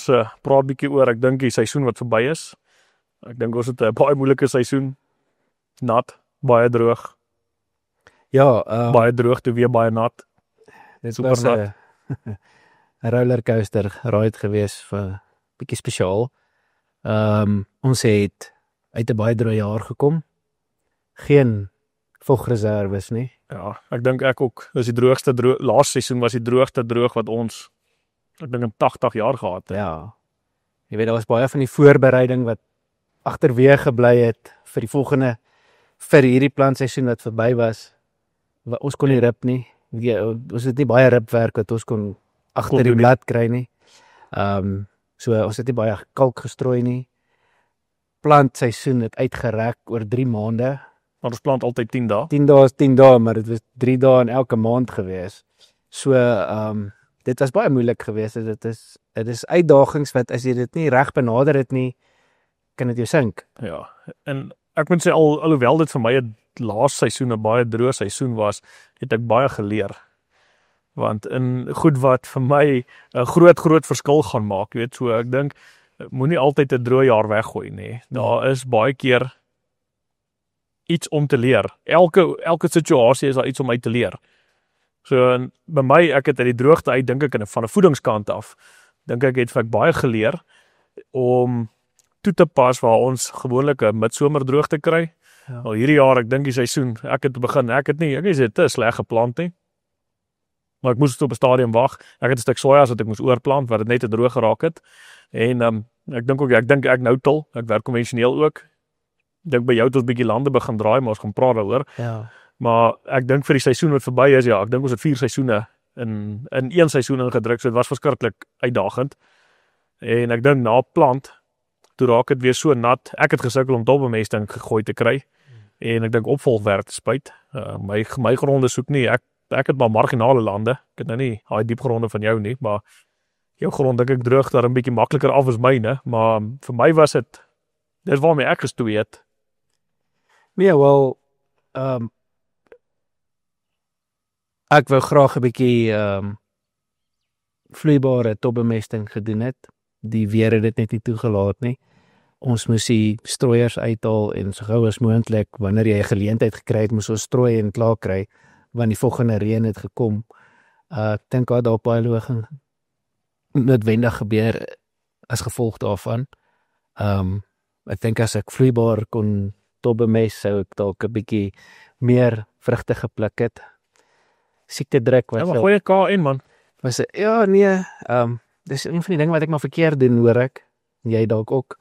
ons praat bietjie oor, ek dink die seisoen wat verby is. Ek dink ons het 'n baie moeilike seisoen. Nat, baie droog. Ja, Baie droog toe weer baie nat. dit super was nat. 'n rollercoaster ride gewees vir bietjie spesiaal. Ons het uit 'n baie droë jaar gekom. Geen vogreserwes nie. Ja, ek dink ek ook. Dis die droogste laaste seisoen was die droogste droog wat ons ek dink in 80 jaar gehad het. Ja. Jy weet, daar was baie van die voorbereiding wat agterweë gebly het vir hierdie plantseisoen wat verby was. Ons kon nie rip nie. Ons het nie baie ripwerk wat ons kon agter die blad kry nie. So ons het nie baie kalk gestrooi nie. Plantseisoen het uitgerek oor 3 maande. Maar ons plant altyd 10 dae. 10 dae is 10 dae, maar dit was 3 dae in elke maand gewees. So dit was baie moeilik geweest. Dit is uitdagings wat as jy dit nie reg benader het nie, kan dit jou sink. Ja, en ek moet sê alhoewel dit vir my 'n laaste seisoen 'n baie droë seisoen was, het ek baie geleer. Want in goed wat vir my 'n groot verskil gaan maak, jy weet, so ek dink moenie altyd 'n droë jaar weggooi nie. Daar is baie keer iets om te leer. Elke situasie is daar iets om uit te leer. So by my, ek het uit die droogte uit, dink ek van 'n voedingskant af, dink ek het ek baie geleer om toe te pas waar ons gewoonlik 'n midsomerdroogte kry. Ja. Al hierdie jaar, ek dink die seisoen, ek het te sleg geplant nie. Maar ek moes op 'n stadium wag. Ek het 'n stuk sojas wat ek moes oorplant wat dit net te droog geraak het. En ek dink ook ek nou-til, ek werk konvensioneel ook. Ek dink by jou het ons bietjie lande begin draai, maar ons gaan praat daaroor. Ja. Maar ek dink vir die seisoen wat verby is, ja, ek dink ons het 4 seisoene in een seisoen ingedruk, so dit was verskriklik uitdagend. En ek dink na plant, toe raak dit weer so nat. Ek het gesukkel om topbemesting gegooi te kry. En ek dink opvolgwerk te spyt. My gronde soek nie. Ek het maar marginale lande. Ek het nou nie daai diep gronde van jou nie, maar jou grond dink ek droog daar 'n bietjie makliker af as myne, maar vir my was dit waarmee ek gestoei het. Nee, wel, ek wou graag 'n bietjie vloeibare topbemesting gedoen het. Die weer het dit net nie toegelaat nie. Ons moes die strooiers uithaal en so gou as moontlik, wanneer jy 'n geleentheid gekry het, moes ons strooi en klaar kry, want die volgende reën het gekom. Ek dink daar baie loging noodwendig gebeur as gevolg daarvan. Ek dink as ek vloeibaar kon topbemes, sou ek dalk 'n bietjie meer vrugte gepluk het. Siektedruk was Ja, maar gooi 'n K in, man. Ja, nee, dis een van die dinge wat ek maar verkeerd doen, hoor ek. Jy dalk ook.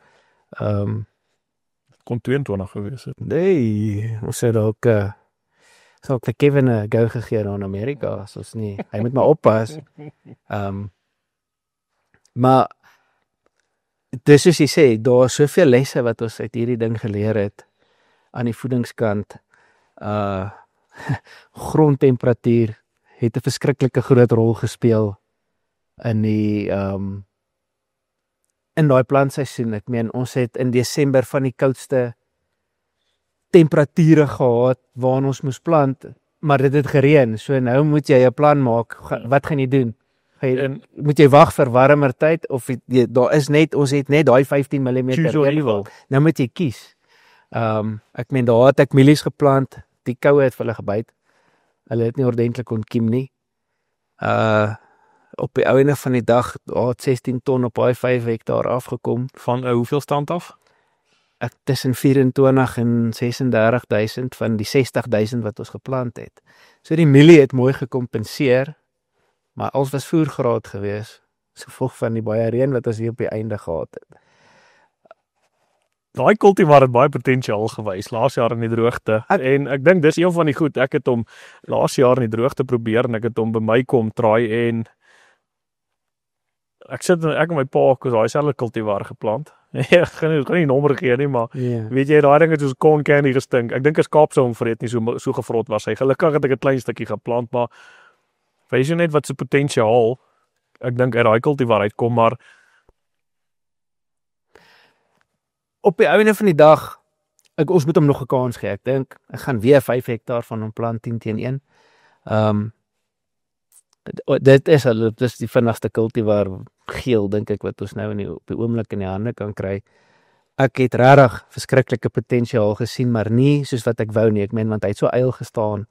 Kon 22 gewees het. Nee, ons het dalk sal ek vir Kevin 'n go gegee daar in Amerika, soos nie. Hy moet maar oppas. Maar dis soos jy sê, daar is soveel lesse wat ons uit hierdie ding geleer het aan die voedingskant. Grondtemperatuur het 'n verskriklike groot rol gespeel in die in daai plantseisoen. Ek meen, ons het in Desember van die koudste temperature gehad waarin ons moes plant, maar dit het gereën. So nou moet jy 'n plan maak. Wat gaan jy doen? Moet jy wag vir warmer tyd of ons het net daai 15 mm reënval. Nou moet jy kies. Ek meen, daar het ek mielies geplant. Die koue het vir hulle gebyt. Hulle het nie ordentlik ontkiem nie. Op die einde van die dag het 16 ton op daai 5 hektaar afgekom. Van hoeveel stand af? Ek tussen 24 en 36.000 van die 60.000 wat ons geplant het. So die mielie het mooi gekompenseer, maar alles was voergraad gewees, so gevolg van die baie reën wat ons hier op die einde gehad het. Daai kultivar het baie potensiaal gewys laas jaar in die droogte. En ek dink dis een van die goed. Ek het hom laas jaar in die droogte probeer en ek het hom by my kom traai en ek en my pa het daai selfe kultivar geplant. Ek gaan nie nommer gee nie, maar weet jy, daai ding het soos corn candy gestink. Ek dink as Kaap sou hom vreet nie so gevrot was hy. Gelukkig het ek 'n klein stukkie geplant, maar weet jy net wat se potensiaal ek dink uit daai kultivar uitkom, maar op die einde van die dag, ons moet hom nog 'n kans gee. Ek dink ek gaan weer 5 hektaar van hom plant 10-1. Dit is die vinnigste kultivar geel dink ek wat ons nou op die oomblik in die hande kan kry. Ek het regtig verskriklike potensiaal gesien, maar nie soos wat ek wou nie. Ek meen want hy het so eil gestaan.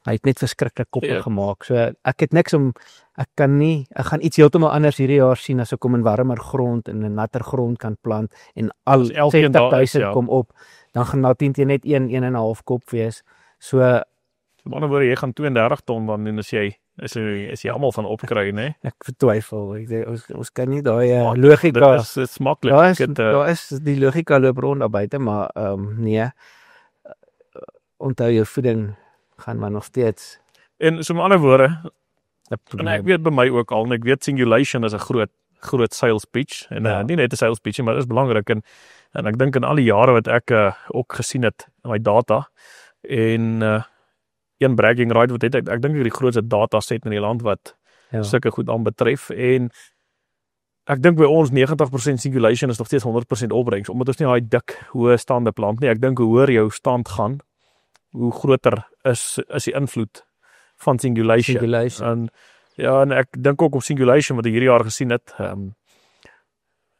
Hy het net verskriklik koppe gemaak. So ek het niks om ek gaan iets heeltemal anders hierdie jaar sien as ek kom in warmer grond en 'n natter grond kan plant en al 70,000 kom op. Dan gaan daar teen net 1.5 kop wees. So op ander woorde jy gaan 32 ton dan doen as jy almal van opkry, né? Ek vertwyfel. Ons kan nie daai logika. Dit is maklik. Daar is die logika loop rond daar buite, maar nee. Onthou jou voeding gaan maar nog steeds. En so met ander woorde, en ek weet by my ook al, en ek weet Singulation is 'n groot sales pitch, en nie net 'n sales pitch, maar dit is belangrik, en ek dink in al die jare wat ek ook gesien het in my data, en een bragging right wat ek dink die grootste dataset in die land wat sulke goed aanbetref, en ek dink by ons 90% Singulation is nog steeds 100% opbrengs, omdat ons nie daai dik hoë stande plant nie. Ek dink hoe hoër jou stand gaan, hoe groter is die invloed van Singulation. En ek dink ook op Singulation wat ek hierdie jaar gesien het, 'n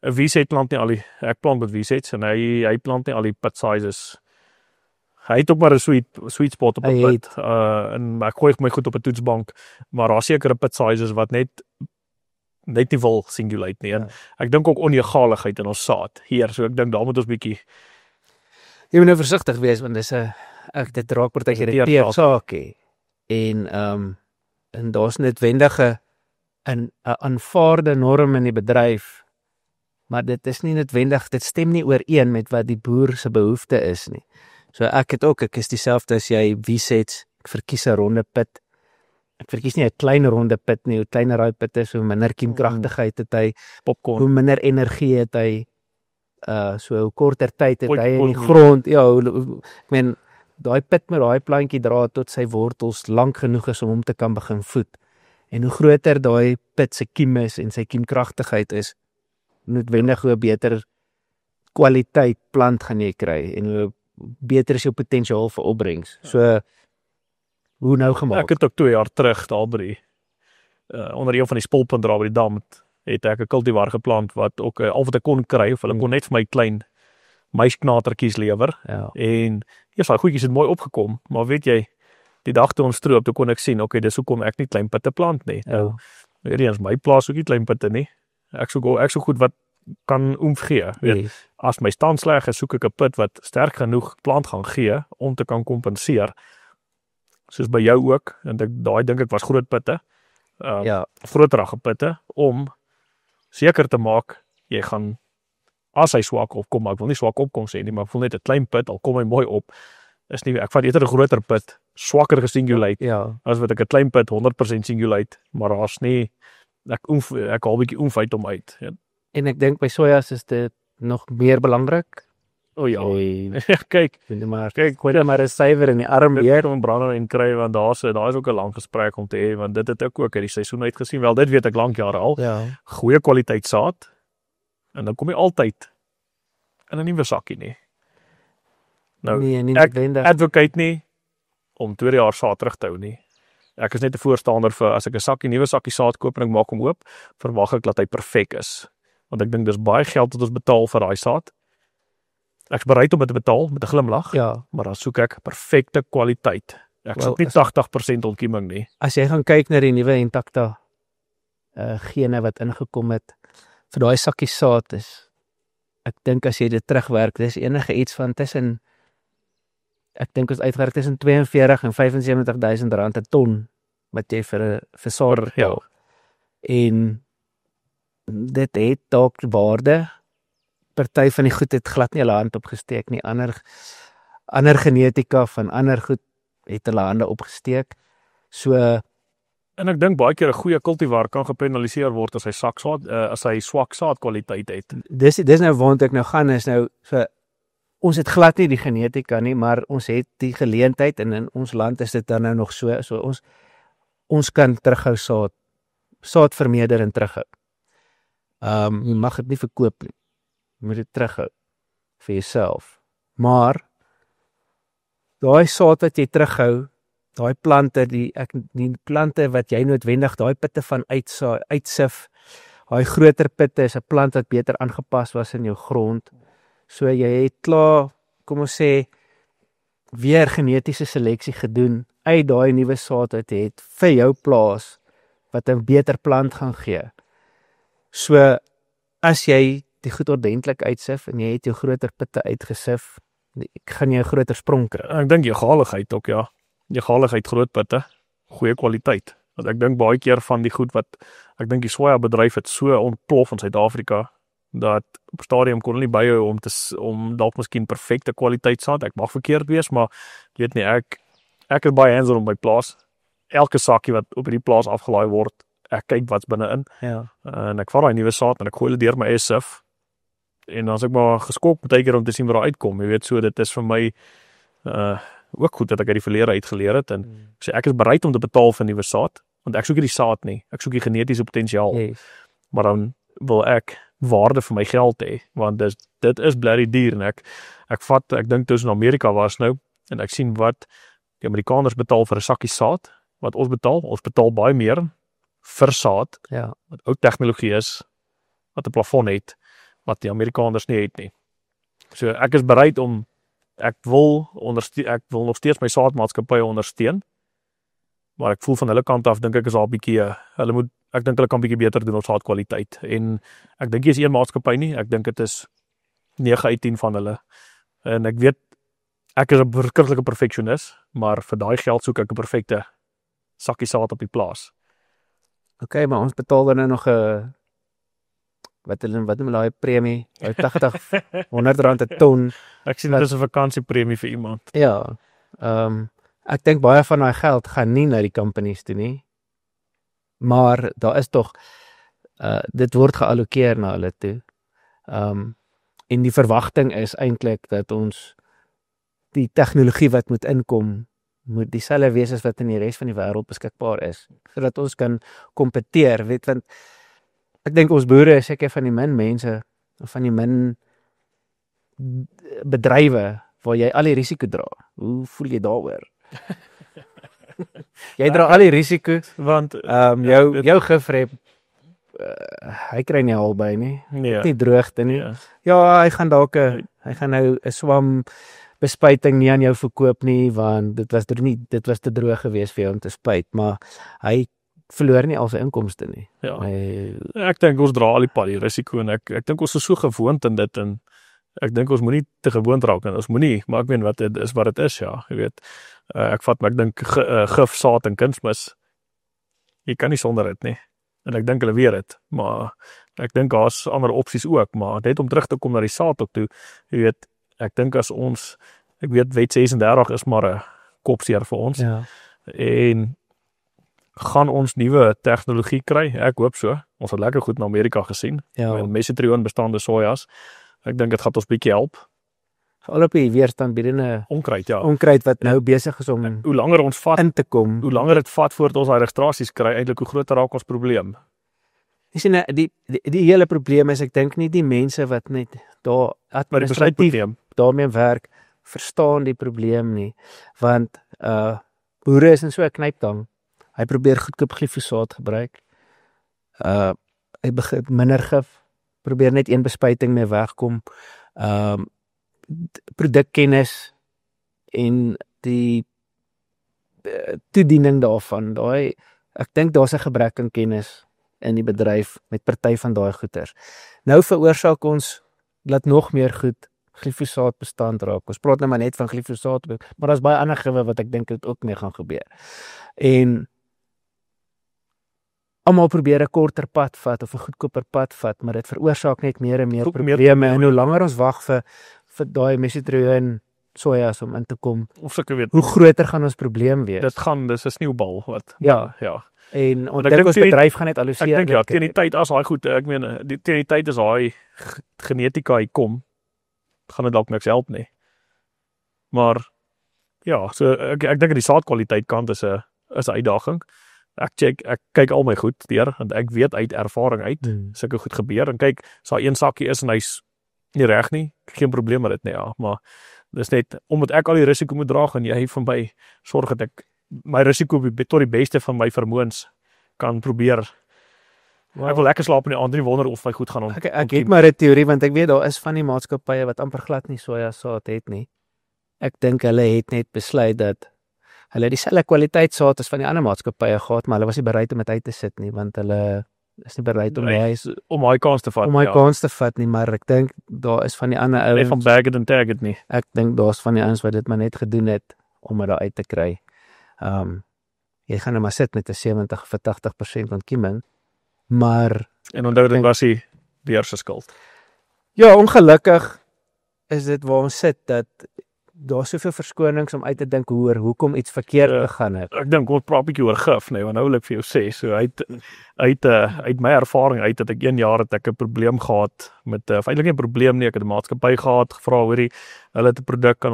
V-set plant nie ek plant met V-sets en hy plant nie al die pit sizes. Hy het ook maar 'n sweet spot op 'n pit, en ek gooi my goed op 'n toetsbank, maar daar sekere pit sizes wat net nie wil singulate nie, en ek dink ook onegaligheid in ons saad hier, so ek dink daar moet ons bietjie jy moet nou versigtig wees, want dis dit raak partykeer 'n teersaak hê, en daar's noodwendige 'n aanvaarde norm in die bedryf, maar dit is nie noodwendig, dit stem nie ooreen met wat die boer se behoefte is nie. So ek is dieselfde as jy V-sets, ek verkies 'n ronde pit. Ek verkies nie 'n klein ronde pit nie, hoe kleiner daai pit is, hoe minder kiemkragtigheid het hy, hoe minder energie het hy, so hoe korter tyd het hy in die grond. Ja, ek meen daai pit met daai plantjie dra tot sy wortels lank genoeg is om hom te kan begin voed. En hoe groter daai pit se kiem is en sy kiemkragtigheid is, noodwendig hoe beter kwaliteit plant gaan jy kry en hoe beter is jou potensiaal vir opbrengs. So hoe nou gemaak? Ek het ook 2 jaar terug daar by die onder een van die spulpunte daar by die dam het ek 'n kultivar geplant wat ook al wat ek kon kry, of hulle kon net vir my klein muisknatertjies lewer. En eers daai goedjies het mooi opgekom, maar weet jy, die dag toe ons stroop, toe kon ek sien, okay, dis hoekom ek nie klein pitte plant nie. Nou, eens my plaas ook nie klein pitte nie. Ek so goed wat kan omgee. As my stand sleg is, soek ek 'n pit wat sterk genoeg plant gaan gee om te kan kompenseer. Soos by jou ook, en daai dink ek was groot pitte. Groterige pitte om seker te maak jy gaan, as hy swak opkom, maar ek wil nie swak opkom sê nie, maar ek voel net 'n klein pit, al kom hy mooi op, is nie, ek vat eerder 'n groter pit, swakker gesingulate, as wat ek 'n klein pit 100% singulate, maar daar's nie, ek haal 'n bietjie uit om uit. En ek dink by sojas is dit nog meer belangrik. Kyk, gooi maar 'n syfer in die arm weer om brander en kry, want daar is ook 'n lang gesprek om te hê, want dit het ek ook uit die seisoen uit gesien, wel dit weet ek lank jare al. Goeie kwaliteit saad, en dan kom jy altyd in 'n nuwe sakkie nie. Nou, ek advocate nie om 2 jaar saad terug te hou nie. Ek is net 'n voorstander vir, as ek 'n nuwe sakkie saad koop en ek maak hom oop, verwag ek dat hy perfek is. Want ek dink dis baie geld wat ons betaal vir daai saad. Ek's bereid om dit te betaal met 'n glimlag, maar dan soek ek perfekte kwaliteit. Ek soek nie 80% ontkieming nie. As jy gaan kyk na die nuwe Intacta gene wat ingekom het vir daai sakkie saad is, ek dink as jy dit terugwerk, dis enige iets van tussen, ek dink ons uitgewerk tussen 42 en 75,000 rand 'n ton wat jy vir 'n versader betaal. En dit het dalk waarde. Party van die goed het glad nie hulle hand opgesteek nie. Ander genetika van ander goed het hulle hande opgesteek. So, en ek dink baie keer 'n goeie kultivar kan gepenaliseer word as hy as hy swak saadkwaliteit het. Dis nou waar ek nou gaan, is nou so, ons het glad nie die genetika nie, maar ons het die geleentheid, en in ons land is dit dan nou nog so ons kan terughou saad vermeerder en terughou. Jy mag dit nie verkoop nie. Jy moet dit terughou vir jouself. Maar daai saad wat jy terughou, daai plante, die plante wat jy noodwendig daai pitte van uitsif, Daai groter pitte is 'n plant wat beter aangepas was in jou grond. So jy het klaar, kom ons sê, weer genetiese seleksie gedoen uit daai nuwe saad wat jy het vir jou plaas wat 'n beter plant gaan gee. So as jy die goed ordentlik uitsif en jy het jou groter pitte uitgesif, gaan jy 'n groter sprong kry. Ek dink jou galigheid ook, ja. Jou galigheid, groot pitte, goeie kwaliteit. Want ek dink baie keer van die goed wat ek dink die soja bedryf het so ontplof in Suid-Afrika dat op stadium kon hulle nie byhou om dalk miskien perfekte kwaliteit saad. Ek mag verkeerd wees, maar jy weet nie, ek is baie hands-on op my plaas. Elke sakkie wat op hierdie plaas afgelaai word, ek kyk wat's binne-in. Ja. En ek vat daai nuwe saad en ek gooi hulle deur my SIF. En dan as ek maar geskok baie keer om te sien wat daar uitkom. Jy weet, so dit is vir my ook goed dat ek uit die verlede uitgeleer het en so ek is bereid om te betaal vir nuwe saad, want ek soek nie die saad nie. Ek soek die genetiese potensiaal. Yes. Maar dan wil ek waarde vir my geld hê, want dit is blerrie duur en ek dink toe ons in Amerika was nou en ek sien wat die Amerikaners betaal vir 'n sakkie saad, wat ons betaal baie meer vir saad, Ja. wat ou tegnologie is, wat 'n plafon het, wat die Amerikaners nie het nie. So ek is bereid om ek wil nog steeds my saadmaatskappye ondersteun, maar ek voel van hulle kant af dink ek is daar 'n bietjie ek dink hulle kan bietjie beter doen op saadkwaliteit en ek dink nie is een maatskappy nie, ek dink dit is 9 uit 10 van hulle. En ek weet ek is 'n verskriklike perfeksionis, maar vir daai geld soek ek 'n perfekte sakkie saad op die plaas. Okay, maar ons betaal dan nou nog 'n wat noem hulle daai premie, 80 R100 'n ton. Ek sien dit is 'n vakansiepremie vir iemand. Ja. Ek dink baie van daai geld gaan nie na die companies toe nie. Maar daar is tog dit word geallokeer na hulle toe. En die verwagting is eintlik dat ons die tegnologie wat moet inkom moet dieselfde wees as wat in die res van die wêreld beskikbaar is, sodat ons kan kompeteer, weet, want ek dink ons boere is seker van die min mense, van die min bedrywe waar jy al die risiko dra. Hoe voel jy daaroor? Jy dra al die risiko, Want jou gifrep, hy kry nie albei nie. nee, Nie droogte nie. ja. Ja, hy gaan nou 'n swam bespuiting nie aan jou verkoop nie, want dit was te droog geweest vir jou om te spuit, maar hy verloor nie al sy inkomste nie. Ja. Hy, Ek dink ons dra al die risiko en ek dink ons is so gewoond in dit en ek dink ons moenie te gewoond raak en ons moenie, maar ek weet wat dit is, ja, jy weet. Ek dink gif, saad en kunsmis, jy kan nie sonder dit nie. En ek dink hulle weet dit, maar ek dink daar's ander opsies ook, maar net om terug te kom na die saad ook toe, jy weet, ek dink as ons, ek weet wet 36 is maar 'n kopseer vir ons, ja. en gaan ons nuwe tegnologie kry, ek hoop so, ons het lekker goed na Amerika gesien, Ja. met mesotrione bestaande sojas, ek dink dit gaan ons bietjie help, Veral op die weerstandbiedende onkruid, ja, onkruid wat nou besig is om hoe langer ons vat, in te kom. hoe langer dit vat voordat ons daai registrasies kry, eintlik hoe groter raak ons probleem. Jy sien, die hele probleem is, ek dink nie die mense wat net daar Maar die besluit moet administratief neem. daarmee werk, verstaan die probleem nie, want boere is in so 'n knyptang. Hy probeer goedkoop glifosaat gebruik. Hy begin minder gif, probeer net een bespuiting mee wegkom. Produkkennis en die toediening daarvan, ek dink daar's 'n gebrek aan kennis in die bedryf met party van daai goeters. Nou veroorsaak ons dat nog meer goed glifosaat bestand raak. Ons praat nou maar net van glifosaat, maar daar's baie ander gifwe wat ek dink dit ook mee gaan gebeur. En almal probeer 'n korter pad vat of 'n goedkoper pad vat, maar dit veroorsaak net meer en meer Ook meer probleme. En hoe langer ons wag vir daai mesotrione sojas om in te kom, Of ek weet, hoe groter gaan ons probleem wees. dis 'n sneeubal wat, Ja. ja. En ons ek dink dink ons teen die- bedryf gaan net Ek alloseer. dink ja, teen die tyd as daai goed, ek meen, teen die tyd as daai genetika hier kom, gaan dit dalk niks help nie. Maar ja, so ek dink die saadkwaliteit kant is 'n uitdaging. Ek kyk al my goed deur want ek weet uit ervaring uit sulke goed gebeur en kyk, as daar een sakkie is en hy's nie reg nie, geen probleem met dit nie, ja, maar dis net omdat ek al die risiko moet dra en jy van my sorg dat ek my risiko tot die beste van my vermoëns kan probeer Ek wil lekker slaap in die aand en wonder of my goed gaan Ek het maar 'n teorie want ek weet daar is van die maatskappye wat amper glad nie sojasaad het nie. Ek dink hulle het net besluit dat hulle dieselfde kwaliteit saad as van die ander maatskappye gehad, maar hulle was nie bereid om dit uit te sit nie want hulle is nie bereid om hy kans te vat. Om hy kans te vat nie, maar ek dink daar is van die ander ouens van bag it and tag it nie. Ek dink daar's van die ouens wat dit maar net gedoen het om dit daar uit te kry. Jy gaan nou maar sit met 'n 70 of 80% ontkieming, maar en onthou dit was die beer se skuld. Ja, ongelukkig is dit waar ons sit dat daar soveel verskonings om uit te dink hoekom iets verkeerd gegaan het. Ek dink ons praat 'n bietjie oor gif, nee, want nou wil ek vir jou sê, so uit my ervaring uit dat ek 1 jaar het ek 'n probleem gehad met eintlik nie 'n probleem nie, ek het 'n maatskappy gehad, gevra hoorie, hulle het 'n produk kan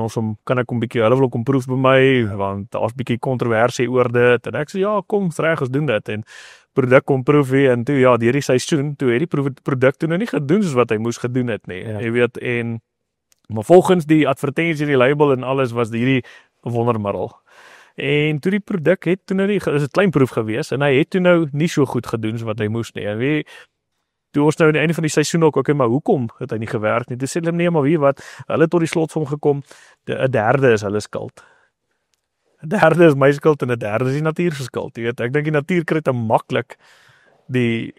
ek hom bietjie, hulle wil ook kom proef by my want daar's bietjie kontroversie oor dit en ek sê ja, kom, reg, ons doen dit en produk kom proef weer en toe ja, deur die seisoen, toe het die produk toe nou nie gedoen soos wat hy moes gedoen het nie. Ja. Jy weet en maar volgens die advertensie, die label en alles was hierdie wondermiddel. En toe die produk het toe nou nie, is 'n klein proef gewees en hy het toe nou nie so goed gedoen soos wat hy moes nie. En toe ons nou aan die einde van die seisoen ook, okay, maar hoekom het hy nie gewerk nie? Toe sê hulle nee, maar weet wat, hulle tot die slotsom gekom, 'n derde is hulle skuld. 'n derde is my skuld en 'n derde is die natuur se skuld. Jy weet, ek dink die natuur kry te maklik die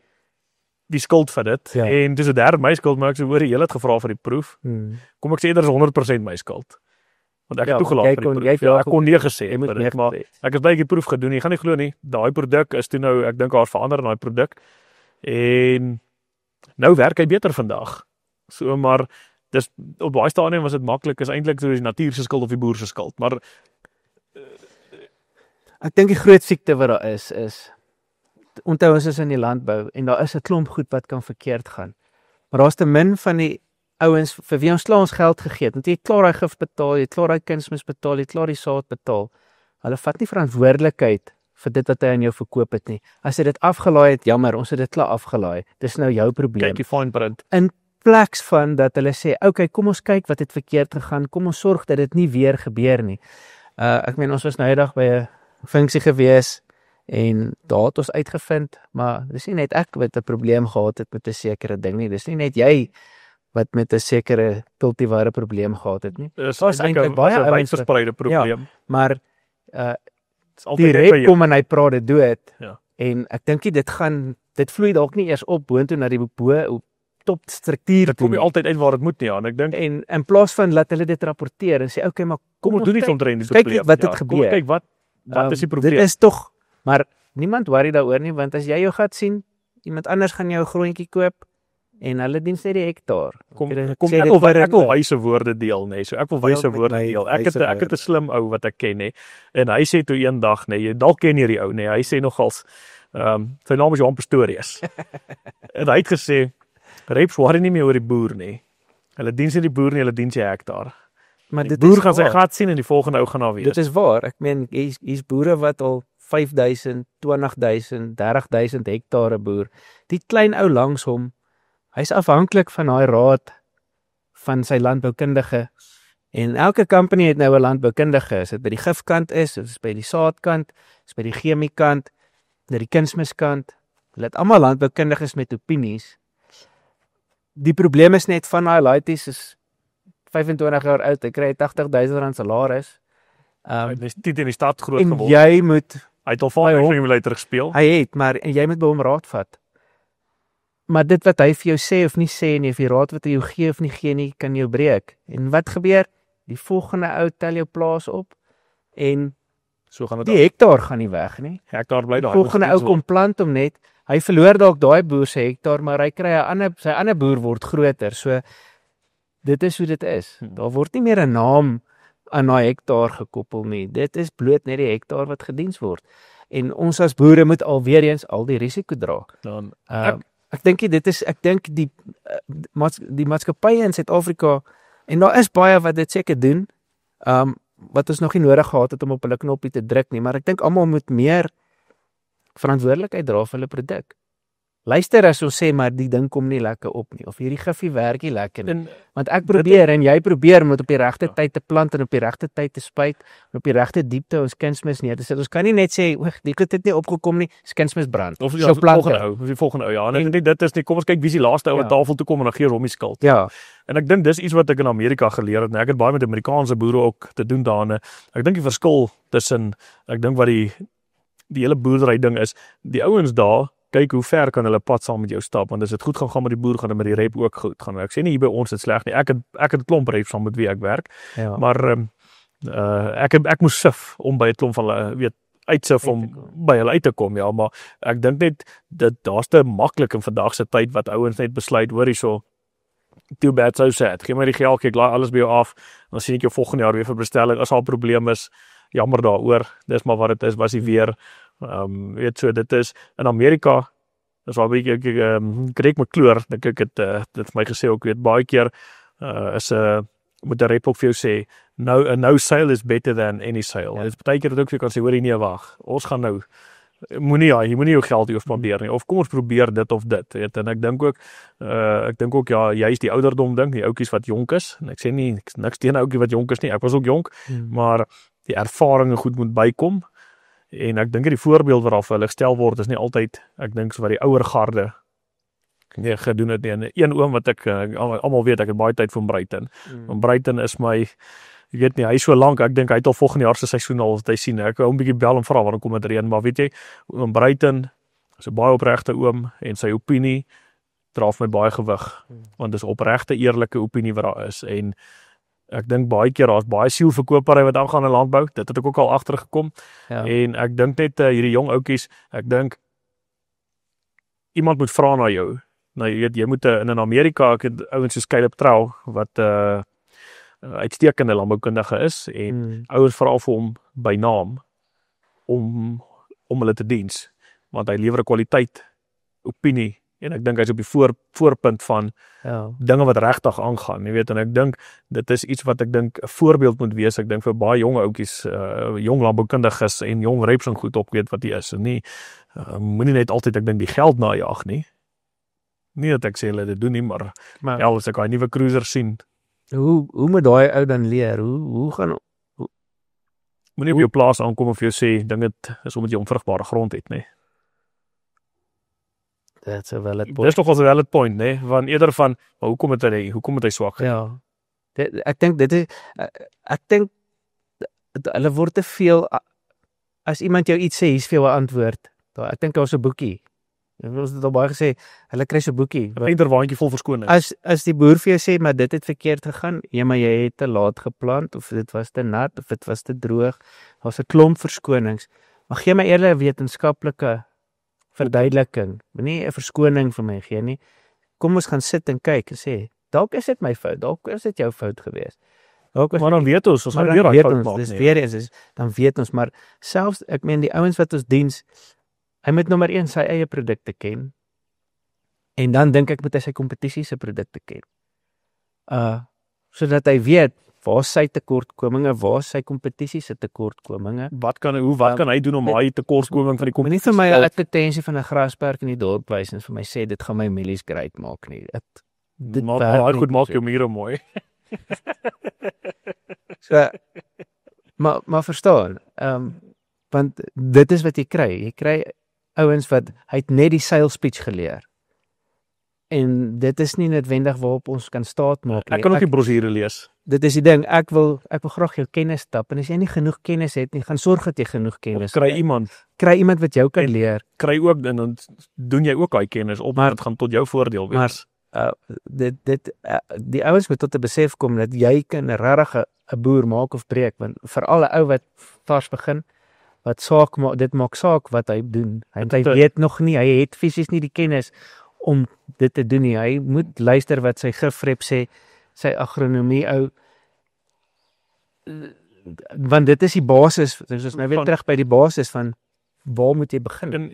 skuld vir dit. Ja. En dis 'n derde my skuld, maar ek sê hoor jy het gevra vir die proef. Kom ek sê dit is 100% my skuld. Want ek het toegelaat vir die proef. Ek kon nee gesê, maar ek het baie die proef gedoen. Jy gaan nie glo nie. Daai produk is toe nou, ek dink haar verander in daai produk. En nou werk hy beter vandag. So maar dis op daai stadium was dit maklik, is eintlik so die natuur se skuld of die boer se skuld. Maar ek dink die groot siekte wat daar is onthou ons is in die landbou en daar is 'n klomp goed wat kan verkeerd gaan. Maar daar's te min van die ouens vir wie ons klaar ons geld gegee het. Want jy het klaar daai gif betaal, jy het klaar daai kunsmis betaal, jy het klaar die saad betaal. Hulle vat nie verantwoordelikheid vir dit wat hy aan jou verkoop het nie. As jy dit afgelaai het, jammer, ons het dit klaar afgelaai. Dis nou jou probleem. Kyk die fine print. In plaas van dat hulle sê, okay, kom ons kyk wat het verkeerd gegaan, kom ons sorg dat dit nie weer gebeur nie. Ek meen ons was nou eendag by 'n funksie gewees en daar het ons uitgevind, maar dis nie net ek wat 'n probleem gehad het met 'n sekere ding nie. Dis nie net jy wat met 'n sekere kultivare probleem gehad het nie. Dit is eintlik baie wydverspreide probleem. Ja, maar direk kom en hy praat dit dood. Ja. En ek dink dit vloei dalk nie eers op boontoe na die top struktuur. Dit kom nie altyd uit waar dit moet nie, ja, en ek dink en in plaas van laat hulle dit rapporteer en sê okay, maar kom ons doen iets omtrent die probleem. Kyk wat het gebeur. Kyk wat is die probleem? Dit is tog, maar niemand worry daaroor nie, want as jy jou gat sien, iemand anders gaan jou grondjie koop en hulle dien net die hektaar. Ek wil wyse woorde deel, nê. So ek wil wyse woorde deel. Ek het 'n slim ou wat ek ken, nê. En hy sê toe eendag, nê, jy dalk ken hierdie ou, nê. Hy sê nogals sy naam is Johan Pastorius. En hy het gesê reps worry nie meer oor die boer nie. Hulle dien nie die boer nie, hulle dien sy hektaar. Maar die boer gaan sy gat sien en die volgende ou gaan daar wees. Dit is waar. Ek meen hier's boere wat al 5.000, 20.000, 30.000 hektare boer. Die klein ou langs hom, hy's afhanklik van daai raad van sy landboukundige. En elke company het nou 'n landboukundige. As dit by die gifkant is by die saadkant, is by die chemiekant, by die kunsmiskant. Hulle het almal landboukundiges met opinies. Die probleem is net van daai laities is 25 jaar oud, hy kry R80.000 salaris. Hy is dit in die stad groot geword. En jy moet hy het al Farming Simulator gespeel. Hy het, maar en jy moet by hom raad vat. Maar dit wat hy vir jou sê of nie sê nie, of die raad wat hy jou gee of nie gee nie, kan jou breek. En wat gebeur? Die volgende ou tel jou plaas op en so gaan dit. Die hektaar gaan nie weg nie. Hektaar bly daar. Die volgende ou kom plant hom net. Hy verloor dalk daai boer se hektaar, maar hy kry sy ander boer word groter. So dit is hoe dit is. Daar word nie meer 'n naam aan daai hektaar gekoppel nie. Dit is bloot net die hektaar wat gediens word. En ons as boere moet alweer eens al die risiko dra. Dan ek dink die maatskappye in Suid-Afrika en daar is baie wat dit seker doen. Wat ons nog nie nodig gehad het om op hulle knoppie te druk nie, maar ek dink almal moet meer verantwoordelikheid dra vir hulle produk. luister as ons sê maar die ding kom nie lekker op nie of hierdie giffie werk nie lekker nie. En Want ek probeer en jy probeer om dit op die regte tyd te plant en op die regte tyd te spuit en op die regte diepte ons kunsmis neer te sit. Ons kan nie net sê, "Oeg, dit het nie opgekom nie, kunsmis brand." of So plante. die volgende ou, ja, en ek dink nie dit is nie, kom ons kyk wie is die laaste ou aan tafel toe kom en dan gee hom die skuld. Ja, En ek dink dis iets wat ek in Amerika geleer het. En ek het baie met Amerikaanse boere ook te doen daarin. Ek dink die verskil tussen ek dink wat die hele boerdery ding is, die ouens daar kyk hoe ver kan hulle pad saam met jou stap, want as dit goed gaan met die boer, gaan dit met die rep ook goed gaan. Ek sê nie hier by ons dit sleg nie. Ek het 'n klomp rep saam met wie ek werk, ja. maar ek moes sif om by 'n klomp van hulle uitsif om by hulle uit te kom, ja, maar ek dink net daar's te maklik in vandag se tyd wat ouens net besluit, hoor hierso, too bad so sad. Gee my die geld, ek laai alles by jou af. Dan sien ek jou volgende jaar weer vir bestelling. As daar 'n probleem is, jammer daaroor. Dis maar wat dit is, was die weer. Weet so, dit is in Amerika, dis waar bietjie Greg McClure, dink ek het dit vir my gesê ook, weet baie keer is moet 'n rep ook vir jou sê, no sale is better than any sale. Ja. Dit baie keer dit ook vir kan sê, hoor nee, wag. Ons gaan nou jy moenie jou geld hier spandeer nie. Of kom ons probeer dit of dit, weet. En ek dink ook ja, juist die ouderdom ding, die ouetjies wat jonk is. En ek sê nie niks teen 'n ouetjie wat jonk is nie. Ek was ook jonk, maar die ervarings goed moet bykom. En ek dink die voorbeeld wat daar vir hulle gestel word is nie altyd, ek dink so wat die ouer garde gedoen het nie. En een oom wat ek almal weet, ek het baie tyd vir Bruiten. Want Bruiten is my, ek weet nie, hy is so lank, ek dink hy het al volgende jaar se seisoen al wat hy sien. Ek wou 'n bietjie bel en vra wanneer kom dit reën, maar weet jy, oom Bruiten is 'n baie opregte oom en sy opinie dra vir my baie gewig, want dis opregte eerlike opinie wat daar is. En ek dink baie keer daar's baie sielverkopery wat aangaan in landbou. Dit het ek ook al agtergekom. Ja. En ek dink net hierdie jong ouetjies, ek dink iemand moet vra na jou. Nou jy moet in Amerika, ek het ouens soos Caleb Trou wat uitstekende landboukundige is en ouens vra vir hom by naam om hulle te diens, want hy lewer 'n kwaliteit opinie en ek dink hy's op die voorpunt van dinge wat regtig aangaan, jy weet, en ek dink dit is iets wat ek dink 'n voorbeeld moet wees. Ek dink vir baie jong ouetjies, jong landboukundiges en jong reps en goed op weet wat hy is en nie moenie net altyd ek dink die geld najag nie. Nie dat ek sê hulle dit doen nie, maar ja, as ek daai nuwe cruiser sien. Hoe moet daai ou dan leer? Hoe gaan moenie op jou plaas aankom of jy sê ding dit is omdat jy onvrugbare grond het, nê. That's a valid point. Dis nog 'n valid point, nê, want eerder van maar hoekom het hy swak? Ja. Ek dink hulle word te veel as iemand jou iets sê, hier's vir jou 'n antwoord. Ek dink daar's 'n boekie. Ons het al baie gesê, hulle kry so 'n boekie. 'n Enterwaandjie vol verskoning. As die boer vir jou sê maar dit het verkeerd gegaan, ja maar jy het te laat geplant of dit was te nat of dit was te droog. Daar's 'n klomp verskonings. Maar gee my eerlik 'n wetenskaplike verduideliking. Moenie 'n verskoning vir my gee nie. Kom ons gaan sit en kyk en sê, dalk is dit my fout, dalk is dit jou fout geweest. Maar dan weet ons gaan weer daai fout maak. Dis weer eens dan weet ons, maar selfs ek meen die ouens wat ons diens, hy moet nommer 1 sy eie produkte ken. En dan dink ek moet hy sy kompetisie se produkte ken. Sodat hy weet waar sy tekortkominge, waar sy kompetisie se tekortkominge. Wat kan hy doen om daai tekortkoming van die kompetisie? Moenie vir my 'n advertensie van 'n grasperk in die dorp wys en vir my sê dit gaan my mielies great maak nie. Dit maar goed maak jou mure mooi. So, maar verstaan, want dit is wat jy kry. Jy kry ouens wat hy het net die sales pitch geleer. En dit is nie noodwendig waarop ons kan staat maak nie. Ek kan ook die brosjure lees. Dit is die ding, ek wil graag jou kennis tap en as jy nie genoeg kennis het nie, gaan sorg dat jy genoeg kennis kry iemand wat jou kan leer. Kry ook en dan doen jy ook daai kennis op, maar dit gaan tot jou voordeel wees. Maar die ouens moet tot 'n besef kom dat jy kan regtig 'n boer maak of breek, want veral 'n ou wat vars begin, wat saak maak, dit maak saak wat hy doen. Hy weet nog nie, hy het fisies nie die kennis om dit te doen nie. Hy moet luister wat sy gifrep sê, sy agronomie ou, want dit is die basis. Ons is nou weer terug by die basis van waar moet jy begin?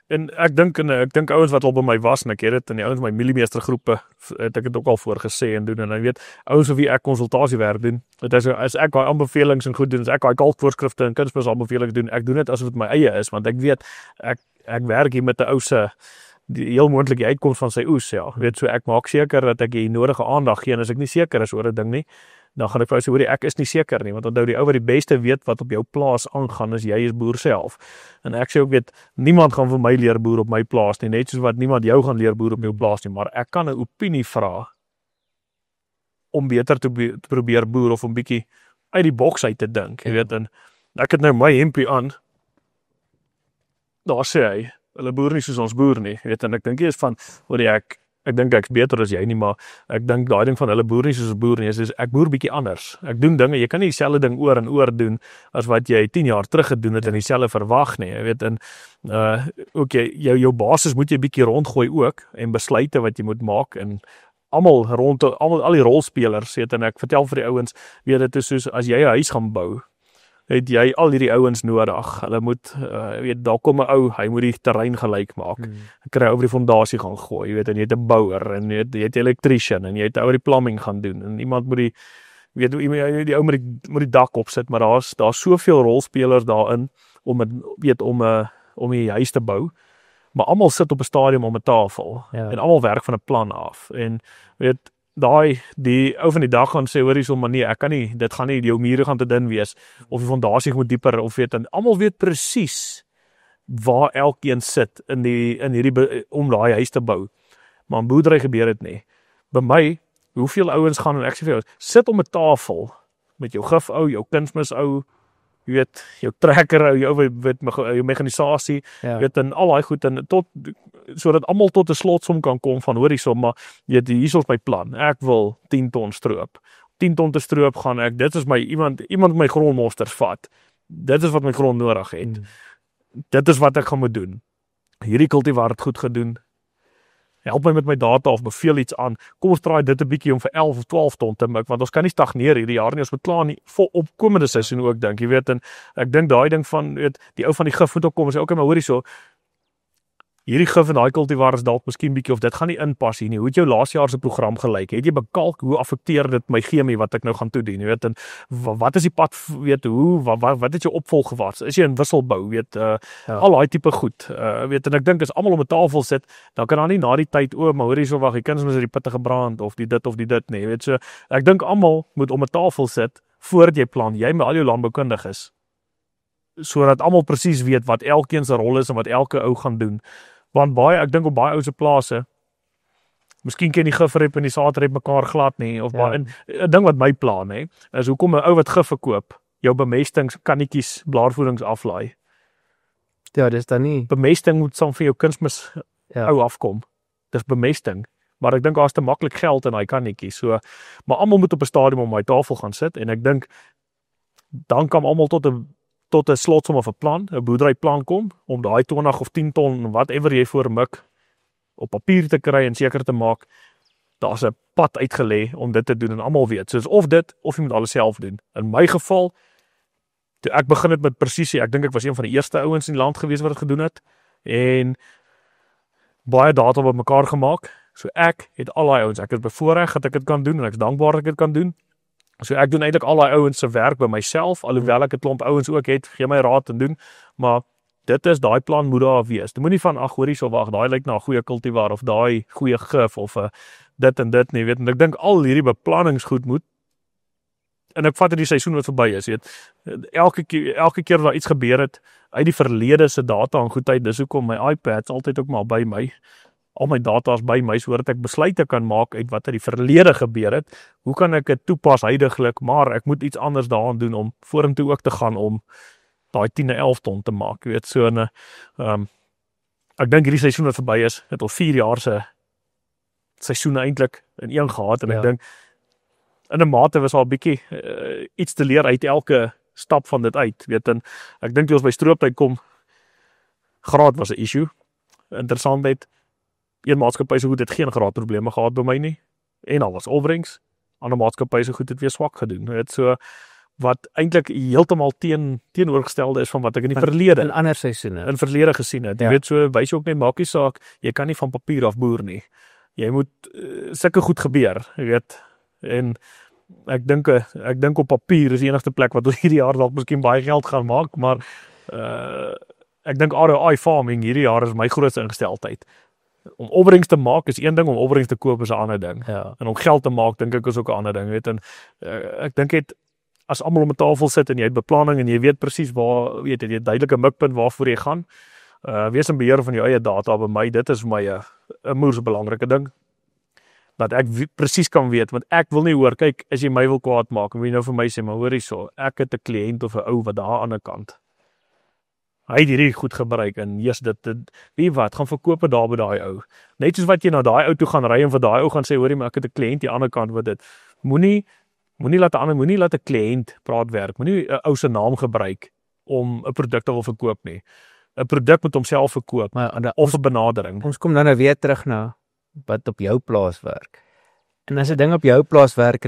En ek dink ouens wat al by my was en ek het dit in die ouens my mieliemeestergroepe het ek dit ook al voorgesê en doen en jy weet ouens of wie ek konsultasiewerk doen. Dit is as ek daai aanbevelings en goed doen, as ek daai kalkvoorskrifte en kunsmis aanbevelings doen, ek doen dit asof dit my eie is want ek weet ek werk hier met 'n ou se heel moontlik die uitkoms van sy oes, ja. Weet so ek maak seker dat ek die nodige aandag gee en as ek nie seker is oor 'n ding nie, dan gaan ek vir jou sê hoor ek is nie seker nie, want onthou die ou wat die beste weet wat op jou plaas aangaan is jy is boer self. En ek sê ook weet niemand gaan vir my leer boer op my plaas nie, net soos wat niemand jou gaan leer boer op jou plaas nie, maar ek kan 'n opinie vra om beter te probeer boer of om bietjie uit die boks uit te dink, jy weet en ek het nou my hempie aan. Daar sê hy, hulle boer nie soos ons boer nie, weet en ek dink jy is van hoor ek dink ek's beter as jy nie, maar ek dink daai ding van hulle boer nie soos ons boer nie, is ek boer bietjie anders. Ek doen dinge, jy kan nie dieselfde ding oor en oor doen as wat jy 10 jaar terug gedoen het en dieselfde verwag nie, jy weet en ook jou basis moet jy bietjie rondgooi ook en besluite wat jy moet maak en almal al die rolspelers weet en ek vertel vir die ouens, weet dit is soos as jy 'n huis gaan bou, het jy al hierdie ouens nodig. Hulle moet weet daar kom 'n ou, hy moet die terrein gelyk maak. Kry oor die fondasie gaan gooi, weet en jy het 'n bouer en jy het 'n elektriesien en jy het oor die plumbing gaan doen en iemand moet die ou moet die dak opsit, maar daar's soveel rolspelers daarin om die huis te bou. Maar almal sit op 'n stadium om 'n tafel en almal werk van 'n plan af en weet die ou van die dag gaan sê hoor hierso maar nee, ek kan nie, dit gaan nie, jou mure gaan te dun wees of die fondasie moet dieper of weet en almal weet presies waar elkeen sit in hierdie om daai huis te bou. Maar in boerdery gebeur dit nie. By my, hoeveel ouens gaan en ek sê vir jou, sit om 'n tafel met jou gif ou, jou kunsmis ou, jy weet, jou trekker, jou mekanisasie, weet en al daai goed en tot sodat almal tot 'n slotsom kan kom van hoor hierso maar weet hier is my plan. Ek wil 10 ton stroop. 10 ton te stroop gaan ek. Dit is my iemand my grondmonsters vat. Dit is wat my grond nodig het. Dit is wat ek gaan moet doen. Hierdie kultivar het goed gedoen. Help my met my data of beveel iets aan. Kom ons draai dit 'n bietjie om vir 11 of 12 ton te mik want ons kan nie stagneer hierdie jaar nie. Ons moet klaar nie vol opkomende seisoen ook dink, jy weet en ek dink daai ding van weet die ou van die gif moet ook kom en sê okay, maar hoor hierso. Hierdie gif en daai kultivar is dalk miskien bietjie of dit gaan nie inpas hier nie. Hoe het jou laas jaar se program gelyk? Het jy bekalk hoe affekteer dit my chemie wat ek nou gaan toedien, jy weet en wat is die pad weet hoe wat het jou opvolg gewas? Is jy in wisselbou, weet al daai tipe goed. Weet en ek dink as almal om 'n tafel sit, dan kan daar nie na die tyd maar hoor hierso wag, die kinders moet die pitte gebrand of die dit nie, jy weet so. Ek dink almal moet om 'n tafel sit voordat jy plan. Jy met al jou landboukundig is sodat almal presies weet wat elkeen se rol is en wat elke ou gaan doen. Want ek dink op baie ou se plase, miskien ken die gifrep en die saadrep mekaar glad nie, of baie, en 'n ding wat my plan hè, is hoekom 'n ou wat gif verkoop, jou bemestingskannetjies, blaarvoedings aflaai. Ja, dis dan nie. Bemesting moet saam vir jou kunsmis ou afkom. Dis bemesting. Maar ek dink daar's te maklik geld in daai kannetjies. So, maar almal moet op 'n stadium om my tafel gaan sit en ek dink dan kan almal tot 'n slotsom of 'n plan, 'n boerderyplan kom om daai 20 of 10 ton whatever jy voor mik op papier te kry en seker te maak daar's 'n pad uitgelê om dit te doen en almal weet. Soos of dit of jy moet alles self doen. In my geval toe ek begin het met presisie, ek dink ek was een van die eerste ouens in die land gewees wat dit gedoen het en baie data op mekaar gemaak. So ek het al daai ouens, ek het bevoorreg dat ek dit kan doen en ek is dankbaar dat ek dit kan doen. So ek doen eintlik al daai ouens se werk by myself, alhoewel ek 'n klomp ouens ook het, gee my raad en doen, maar dit is daai plan moet daar wees. Jy moenie van ag hoor hierso wag, daai lyk na 'n goeie kultivar of daai goeie gif of dit en dit nie, weet en ek dink al hierdie beplanningsgoed moet en ek vat dit die seisoen wat verby is, weet. Elke keer waar iets gebeur het uit die verlede se data en goedheid, dis hoekom my iPad's altyd ook maar by my. Al my data is by my sodat ek besluite kan maak uit wat uit die verlede gebeur het. Hoe kan ek dit toepas huidiglik, maar ek moet iets anders daaraan doen om vorentoe ook te gaan om daai 10 en 11 ton te maak, jy weet, so 'n ek dink hierdie seisoen wat verby is, het al 4 jaar se seisoene eintlik in een gehad en ek dink in 'n mate was al 'n bietjie iets te leer uit elke stap van dit uit, weet en ek dink toe ons by strooptyd kom, graad was 'n issue. Interessantheid, een maatskappy so goed het geen graadprobleme gehad by my nie en al was opbrengs, ander maatskappy so goed het weer swak gedoen, weet so wat eintlik heeltemal teenoorgestelde is van wat ek in die verlede in ander seisoene in verlede gesien het. Jy weet so wys ook net maak nie saak, jy kan nie van papier af boer nie. Jy moet sulke goed gebeur, jy weet. En ek dink op papier is die enigste plek wat ons hierdie jaar dalk miskien baie geld gaan maak, maar ek dink ROI farming hierdie jaar is my grootste ingesteldheid. om opbrengs te maak is een ding, om opbrengs te koop is 'n ander ding. Ja. En om geld te maak dink ek is ook 'n ander ding, weet en ek dink as almal om 'n tafel sit en jy het beplanning en jy weet presies waar, weet jy, 'n duidelike mikpunt waarvoor jy gaan. Wees in beheer van jou eie data. By my, dit is vir my 'n moers belangrike ding. Dat ek presies kan weet, want ek wil nie hoor, kyk, as jy my wil kwaad maak, en wie nou vir my sê, maar hoor hierso, ek het 'n kliënt of 'n ou wat daar aan die ander kant. Hy het hierdie goed gebruik en dit wie wat, gaan verkoop dit daar by daai ou. Net soos wat jy na daai ou toe gaan ry en vir daai ou gaan sê, hoorie, maar ek het 'n kliënt die ander kant wat dit. Moenie laat 'n kliënt praat werk. Moenie 'n ou se naam gebruik om 'n produk te wil verkoop nie. 'n Produk moet homself verkoop of 'n benadering. Ons kom dan nou weer terug na wat op jou plaas werk. En as 'n ding op jou plaas werk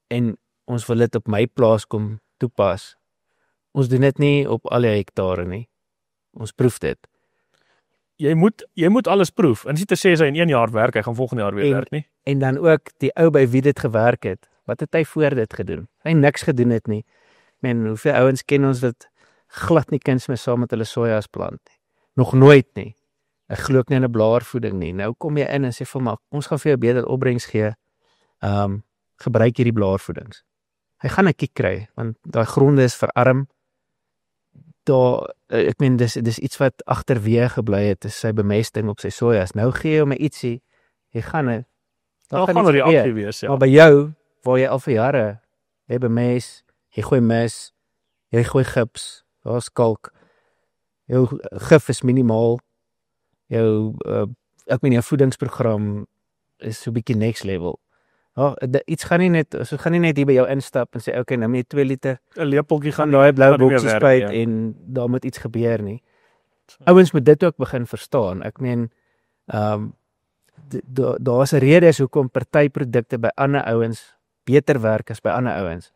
en ons wil dit op my plaas kom toepas. Ons doen dit nie op al die hektare nie. Ons proef dit. Jy moet alles proef. En nie te sê as hy in 1 jaar werk, hy gaan volgende jaar weer werk nie. En dan ook die ou by wie dit gewerk het. Wat het hy voor dit gedoen? Hy niks gedoen het nie. Men, hoeveel ouens ken ons wat glad nie kunsmis saam met hulle sojas plant nie. Nog nooit nie. Ek glo ook nie in 'n blaarvoeding nie. Nou kom jy in en sê vir my, ons gaan vir jou beter opbrengs gee. Gebruik hierdie blaarvoedings. Hy gaan 'n kiek kry want daai gronde is verarm. Ek meen dis iets wat agterweë gebly het, is sy bemesting op sy sojas. Nou gee jy hom ietsie, jy gaan dit. Dan gaan 'n reaksie wees, ja. Maar by jou waar jy al vir jare jy bemes, jy gooi mis, jy gooi gips, daar's kalk. Jou gif is minimaal. Jou ek meen jou voedingsprogram is so 'n bietjie next level. Iets gaan nie net hier by jou instap en sê okay, nou moet jy 2 liter 'n lepeltjie gaan daai blou boksie werk, spuit ja. en daar moet iets gebeur nie. Ouens moet dit ook begin verstaan. Ek meen daar's 'n rede is hoekom party produkte by ander ouens beter werk as by ander ouens.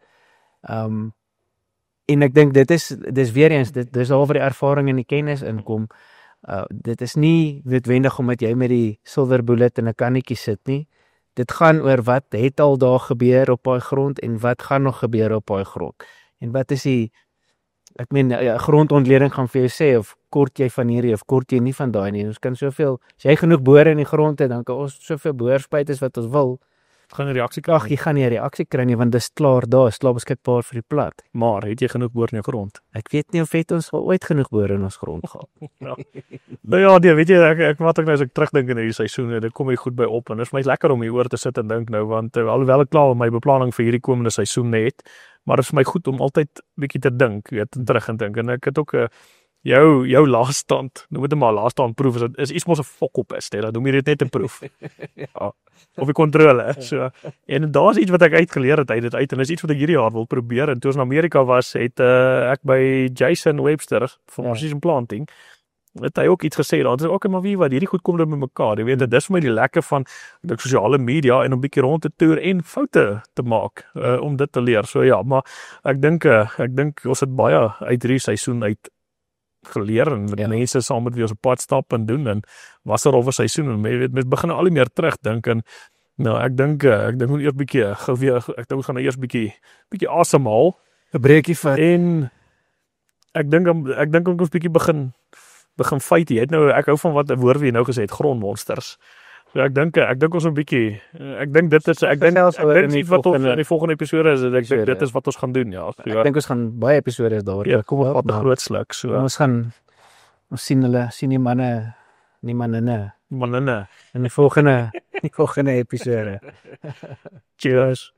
En ek dink dis weer eens dis al waar die ervaring en die kennis inkom. Dit is nie noodwendig omdat jy met die silver bullet in 'n kannetjie sit nie. Dit gaan oor wat het al daar gebeur op daai grond en wat gaan nog gebeur op daai grond. En wat is ek meen grondontleding gaan vir jou sê of kort jy van hierdie of kort jy nie van daai nie. Ons kan soveel, as jy genoeg boore in die grond het, dan kan ons soveel boerspuit as wat ons wil. Gaan 'n reaksie kry. Jy gaan nie 'n reaksie kry nie want dis klaar daar, is klaar beskikbaar vir die plat. Maar het jy genoeg boor in jou grond? Ek weet nie of het ons ooit genoeg boore in ons grond gehad. Ja. Nou ja, weet jy, wat ek nou as ek terugdink in hierdie seisoen, dit kom hier goed by op en dit is my lekker om hier oor te sit en dink nou want alhoewel ek klaar my beplanning vir hierdie komende seisoen het, maar dit is vir my goed om altyd bietjie te dink, weet, en terug en dink en ek het ook jou laasstand, noem dit maar laasstand proef is iets mos 'n fok op is, dan noem jy dit net 'n proef. Ja. Of die kontrole, so. En daar's iets wat ek uitgeleer het uit dit uit en dis iets wat ek hierdie jaar wil probeer. En toe ons in Amerika was, het ek by Jason Webster van Precision Planting, het hy ook iets gesê daar. Dit is ook maar wie wat hierdie goed kom dan met mekaar. Jy weet, dit is vir my die lekker van die sosiale media en om 'n bietjie rond te toer en foute te maak om dit te leer. So ja, maar ek dink ons het baie uit hierdie seisoen uit geleer en met mense saam met wie ons op pad stap en doen en was er al 'n seisoen en mense begin al meer terugdink en nou ek dink moet eers bietjie ek dink ons gaan eers bietjie asemhaal, 'n breekie vat en ek dink ons bietjie begin fight. Jy het nou ek hou van wat 'n woord wie jy nou gesê het, grondmonsters. So ek dink ons 'n bietjie ek dink dit is ek dink wat ons in die volgende episode is ek dink dit is wat ons gaan doen, ja. So, ek dink ons gaan baie episodes daaroor. Ja, kom op, 'n groot sluk so. Ons sien die manne in die volgende episode. Cheers.